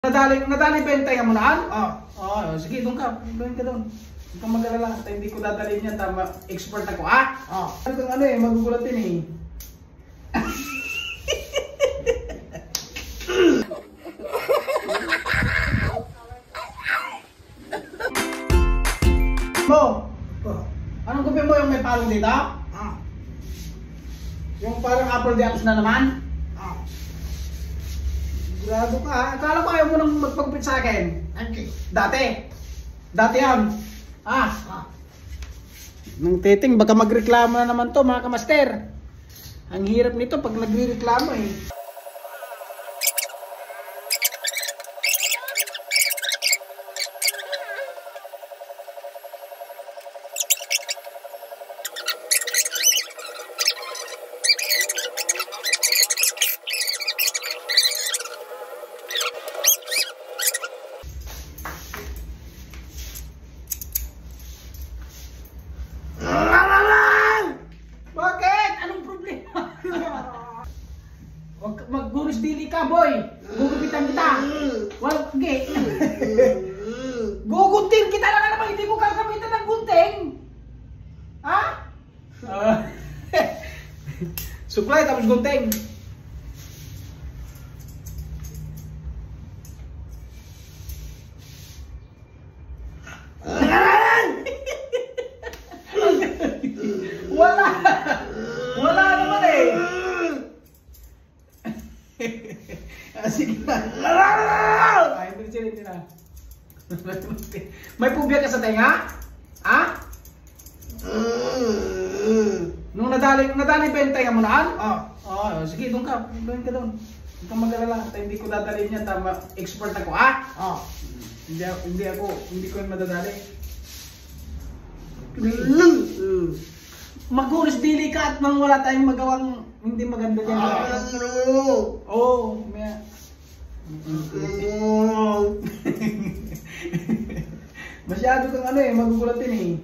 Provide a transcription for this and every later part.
Nadali ba yung tenga mo naan? Oo. Sige, doon ka. Doon ka doon. Huwag kang mag-alala. Hindi ko dadalhin yan. Tama, expert ako, ha? Oo. Ano eh, magugulatin eh. Mo! Anong gupi mo yung may palong dito? Yung parang apple de apps na naman? Grado ka ha? Akala ko ayaw mo nang magpagupit sa akin? Dati? Dati yan? Nang titing, baka magreklamo na naman to mga kamaster. Ang hirap nito pag nagre-reklamo eh. Bakit? Anong problema? Huwag magguris dili ka, boy. Gugupitan kita. Wag, okay. Gugunting kita na naman. Hindi ko kakamitan ng gunting. Ha? Supply tapos gunting. Wala naman eh. Sige na. Ay, hindi na. May pubya ka sa tenga? Ha? Nung nadali ba yung tenga mo naan? Oo. Sige, doon ka. Doon ka doon. Huwag kang mag-alala. Hindi ko dadalhin yan. Tama, expert ako, ha? Hindi ko yung madadali. Maguris dili ka at nang wala tayong magawang hindi maganda dyan. Oo. Masyado kang ano eh, magugulatin eh.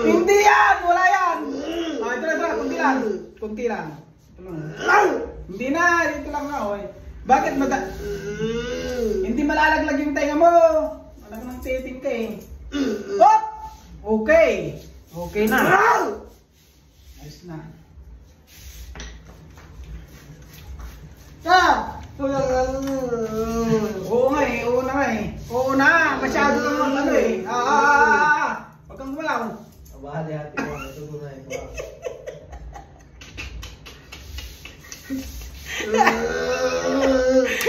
Hindi yan! Wala yan! Ito, kunti lang. Hindi na, ito lang na. Bakit hindi malalaglag yung tenga mo? Alam nang titing ka eh. Hop! Okay. Okay na. Ayos na. Oo nga eh. Oo na nga eh. Oo na. Masyado kang ano eh. Huwag kang gumalaw. Abahali hati mo. Ito na ito.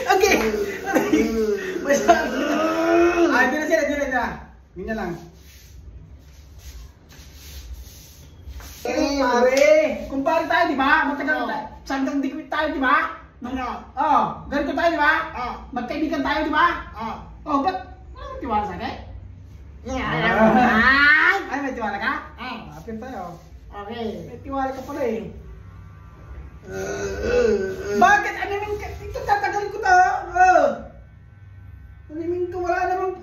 Okay. Masyado. Dito na. Ganyan lang. Kumpare tayo, di ba? Matagal tayo. Sanggang dikit tayo, di ba? Ganito tayo, di ba? Magkaibigan tayo, di ba? Ba't? May tiwala sa akin? Ay, may tiwala ka? Apin tayo. Okay. May tiwala ka pala eh. Bakit? Animin ka? Ito tatagalin ko to. Animin ko, wala namang...